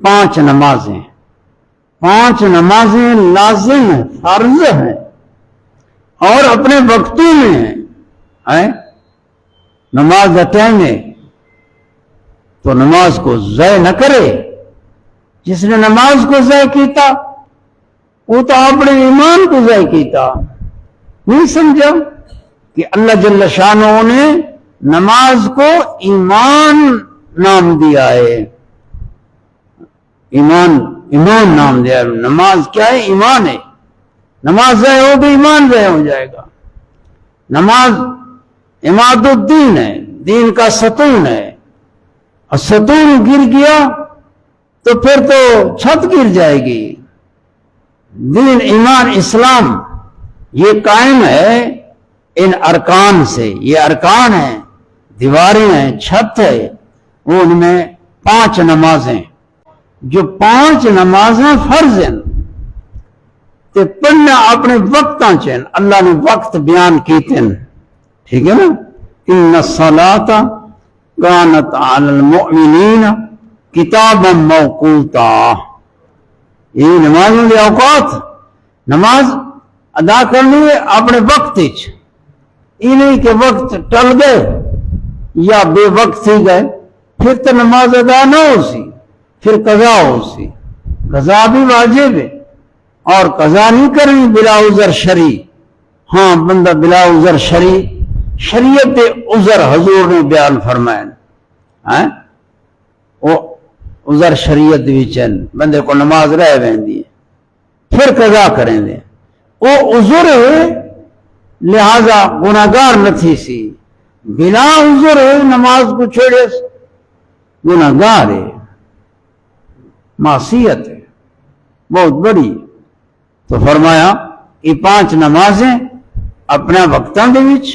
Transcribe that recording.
5 نمازیں، 5 نمازیں لازم ہیں، فرض ہیں اور اپنے وقتوں میں ہیں۔ نماز ٹائم ہے تو نماز کو ضائع نہ کرے۔ جس نے نماز کو ضائع کیتا وہ تو اپنے ایمان کو ضائع کیتا، نہیں سمجھا کہ اللہ جل شانہ نے نماز کو ایمان نام دیا ہے، ایمان نام دیا ہے۔ نماز کیا ہے؟ ایمان ہے۔ نماز ضائع ہو تو ایمان ضائع ہو جائے گا۔ نماز عماد الدین ہے، دین کا ستون ہے، اور ستون گر گیا تو پھر تو چھت گر جائے گی۔ دین، ایمان، اسلام یہ قائم ہے ان ارکان سے۔ یہ ارکان ہیں، دیواریں ہیں، چھت ہے، وہ ان میں 5 نمازیں، جو 5 نمازیں فرض ہیں تے پڑھنا اپنے وقتاں چین۔ اللہ نے وقت بیان کیتے ہیں، ٹھیک ہے نا؟ ان الصلاۃ کانت علی المؤمنین کتابا موقوتا۔ یہ نمازوں کے اوقات، نماز ادا کرنی ہے اپنے وقت وچ، یہ نہیں کہ وقت ٹل گئے یا بے وقت تھی گئے پھر تو نماز ادا نہ ہو سی، پھر قضا ہو سی۔ قضا بھی واجب ہے، اور قضا نہیں کرنی بلا عذر شرعی۔ ہاں بندہ بلا عذر شرعی، شریعت عذر حضور نے بیان فرمایا، وہ عذر شریعت وچن بندے کو نماز رہ ویندی ہے، پھر قضا کریں دے، وہ عذر ہے لہذا گناہگار نہ تھی سی۔ بلا عذر ہے نماز کو چھوڑے گناہگار ہے، معصیت ہے بہت بڑی۔ تو فرمایا یہ 5 نمازیں اپنا وقتاں دے وچ